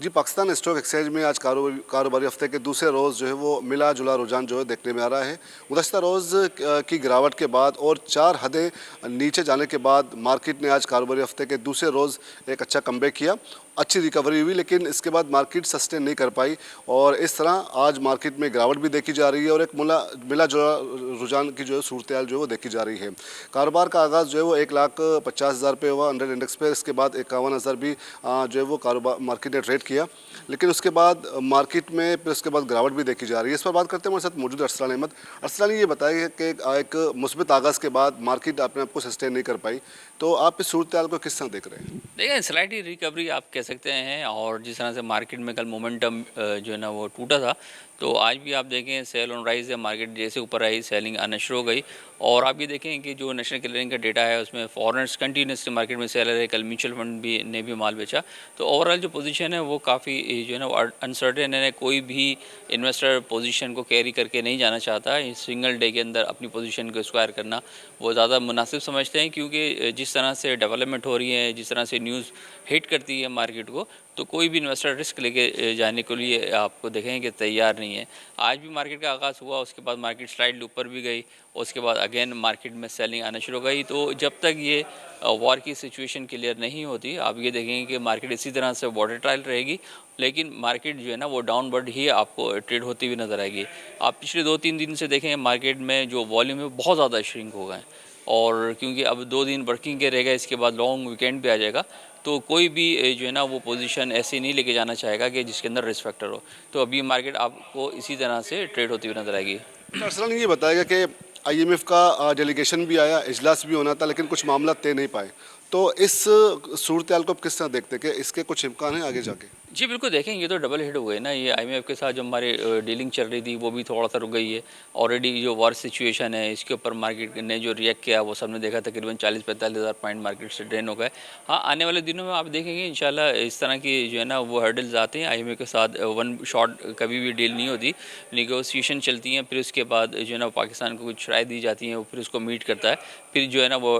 जी, Pakistan stock exchange में आज कारोबारी हफ्ते के दूसरे रोज़ जो है वो मिला जुला रुझान जो है देखने में आ रहा है। गुज़श्ता रोज़ की गिरावट के बाद और 4 हदें नीचे जाने के बाद मार्केट ने आज कारोबारी हफ्ते के दूसरे रोज़ एक अच्छा कमबैक किया। अच्छी रिकवरी हुई, लेकिन इसके बाद मार्केट सस्टेन नहीं कर पाई और इस तरह आज मार्केट में गिरावट भी देखी जा रही है और एक मिला जुला रुझान की जो है सूरत-ए-हाल जो है वो देखी जा रही है। कारोबार का आगाज़ जो है वो 1,50,000 पे हुआ 100 इंडेक्स पे। इसके बाद 51,000 भी जो है वो कारोबार मार्केट ने ट्रेड किया, लेकिन उसके बाद मार्केट में फिर उसके बाद गिरावट भी देखी जा रही है। इस पर बात करते हैं, हमारे साथ मौजूद अरसलान अहमद। अरसलान, ये बताइए कि एक मुस्बित आगाज़ के बाद मार्केट अपने आप को सस्टेन नहीं कर पाई, तो आप इस सूरत-ए-हाल को किस तरह देख रहे हैं? देखिए, स्लाइटली रिकवरी आप कह सकते हैं। और जिस तरह से मार्केट में कल मोमेंटम जो है ना वो टूटा था, तो आज भी आप देखें सेल ऑन राइज है। मार्केट जैसे ऊपर आई सेलिंग आना शुरू हो गई। और आप ये देखें कि जो नेशनल क्लियरिंग का डेटा है उसमें फॉरेनर्स कंटिन्यूसली मार्केट में सेलर है। कल म्यूचुअल फंड भी ने भी माल बेचा। तो ओवरऑल जो पोजीशन है वो काफ़ी जो है ना अनसर्टेन है। कोई भी इन्वेस्टर पोजीशन को कैरी करके नहीं जाना चाहता। इस सिंगल डे के अंदर अपनी पोजीशन को स्क्वायर करना वो ज़्यादा मुनासिब समझते हैं, क्योंकि जिस तरह से डेवलपमेंट हो रही है, जिस तरह से न्यूज़ हिट करती है मार्केट को, तो कोई भी इन्वेस्टर रिस्क लेके जाने के लिए आपको देखेंगे कि तैयार नहीं है। आज भी मार्केट का आगाज़ हुआ, उसके बाद मार्केट स्लाइडली ऊपर भी गई, उसके बाद अगेन मार्केट में सेलिंग आना शुरू हो गई। तो जब तक ये वॉर की सिचुएशन क्लियर नहीं होती, आप ये देखेंगे कि मार्केट इसी तरह से वॉलेटाइल रहेगी। लेकिन मार्केट जो है ना वो डाउनवर्ड ही आपको ट्रेड होती हुई नज़र आएगी। आप पिछले 2-3 दिन से देखें मार्केट में जो वॉल्यूम है बहुत ज़्यादा श्रिंक हो गए हैं। और क्योंकि अब 2 दिन वर्किंग के रहेगा, इसके बाद लॉन्ग वीकेंड भी आ जाएगा, तो कोई भी जो है ना वो पोजीशन ऐसी नहीं लेके जाना चाहेगा कि जिसके अंदर रिस्क फैक्टर हो। तो अभी मार्केट आपको इसी तरह से ट्रेड होती हुई नज़र आएगी। अच्छा अरसलान, ये बताएगा कि IMF का डेलीगेशन भी आया, इजलास भी होना था, लेकिन कुछ मामला तय नहीं पाए। तो इस सूरत-ए-हाल को आप किस तरह देखते हैं कि इसके कुछ इम्कान हैं आगे जाके? जी बिल्कुल, देखें ये तो डबल हिट हो गए ना। ये IMF के साथ जो हमारे डीलिंग चल रही थी वो भी थोड़ा-सा रुक गई है। ऑलरेडी जो वॉर सिचुएशन है इसके ऊपर मार्केट ने जो रिएक्ट किया वो सबने देखा। तकरीबन 40-45 हज़ार पॉइंट मार्केट से ड्रेन हो गए। हाँ, आने वाले दिनों में आप देखेंगे इंशाल्लाह इस तरह की जो है ना वो हर्डल्स आते हैं। IMF के साथ वन शॉट कभी भी डील नहीं होती, नेगोशिएशन चलती हैं। फिर उसके बाद जो है ना पाकिस्तान को कुछ राय दी जाती है, वो फिर उसको मीट करता है। फिर जो है ना वो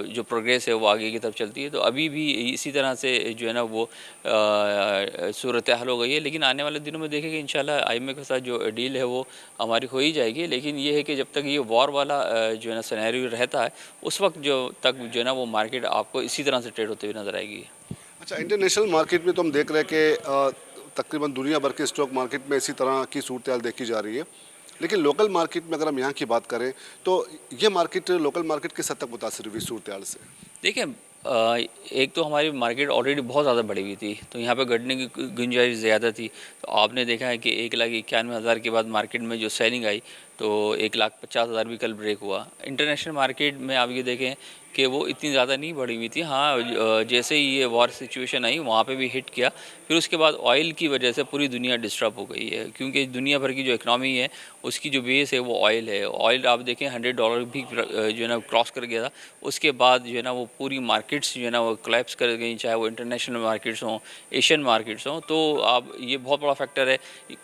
जो प्रोग्रेस है वो आगे की तरफ चलती है। तो अभी भी इसी तरह से जो है ना वो सूरत हाल हो गई है। लेकिन आने वाले दिनों में देखेंगे इंशाल्लाह IMF के साथ जो डील है वो हमारी हो ही जाएगी। लेकिन ये है कि जब तक ये वॉर वाला जो है ना सिनेरियो रहता है, उस वक्त जो तक जो है ना वो मार्केट आपको इसी तरह से ट्रेड होते हुए नज़र आएगी। अच्छा, इंटरनेशनल मार्केट में तो हम देख रहे हैं कि तकरीबन दुनिया भर के स्टॉक मार्केट में इसी तरह की सूरत-ए-हाल देखी जा रही है। लेकिन लोकल मार्केट में अगर हम यहाँ की बात करें, तो ये मार्केट लोकल मार्केट किस हद तक मुतासिर हुई सूरत-ए-हाल से? देखिए, एक तो हमारी मार्केट ऑलरेडी बहुत ज़्यादा बढ़ी हुई थी, तो यहाँ पे घटने की गुंजाइश ज़्यादा थी। तो आपने देखा है कि 1,91,000 के बाद मार्केट में जो सेलिंग आई, तो 1,50,000 भी कल ब्रेक हुआ। इंटरनेशनल मार्केट में आप ये देखें कि वो इतनी ज़्यादा नहीं बढ़ी हुई थी। हाँ, जैसे ही ये वॉर सिचुएशन आई वहाँ पे भी हिट किया। फिर उसके बाद ऑयल की वजह से पूरी दुनिया डिस्टर्ब हो गई है, क्योंकि दुनिया भर की जो इकनॉमी है उसकी जो बेस है वो ऑयल है। ऑयल आप देखें $100 भी जो है ना क्रॉस कर गया था। उसके बाद जो है ना वो पूरी मार्केट्स जो है ना वो कोलैप्स कर गई, चाहे वो इंटरनेशनल मार्केट्स हों, एशियन मार्केट्स हों। तो आप ये बहुत बड़ा फैक्टर है।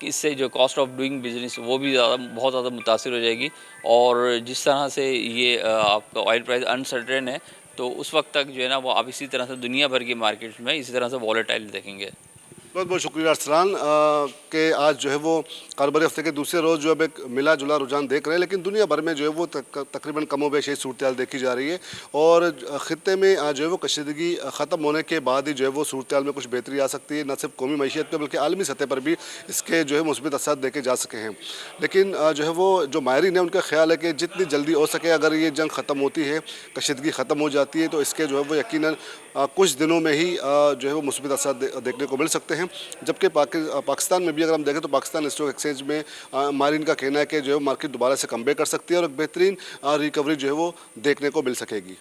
इससे जो कॉस्ट ऑफ डूइंग बिजनेस वो भी बहुत ज़्यादा मुतासिर हो जाएगी। और जिस तरह से ये आपका ऑयल प्राइस अनसर्टेन है, तो उस वक्त तक जो है ना वो आप इसी तरह से दुनिया भर की मार्केट्स में इसी तरह से वॉलेटाइल देखेंगे। बहुत बहुत शुक्रिया अरसलान कि आज जो है वो कारोबारी हफ्ते के दूसरे रोज़ जो अब एक मिला जुला रुझान देख रहे हैं, लेकिन दुनिया भर में जो है वो तकरीबन कमोबेश यही सूरत-ए-हाल देखी जा रही है। और ख़ित्ते में जो है वो कशीदगी ख़त्म होने के बाद ही जो है वो सूरत-ए-हाल में कुछ बेहतरी आ सकती है। न सिर्फ कौमी मईशत पर बल्कि आलमी सतह पर भी इसके जो है मुस्बित असर देखे जा सके हैं। लेकिन जो है वो जो माहिरीन है उनका ख्याल है कि जितनी जल्दी हो सके अगर ये जंग ख़त्म होती है, कशीदगी ख़त्म हो जाती है, तो इसके जो है वो यकीनन कुछ दिनों में ही जो है वो मुस्बित असर देखने को मिल सकते हैं। जबकि पाकिस्तान में भी अगर हम देखें तो पाकिस्तान स्टॉक एक्सचेंज में माहिरीन का कहना है कि जो है मार्केट दोबारा से कमबैक कर सकती है और एक बेहतरीन रिकवरी जो है वो देखने को मिल सकेगी।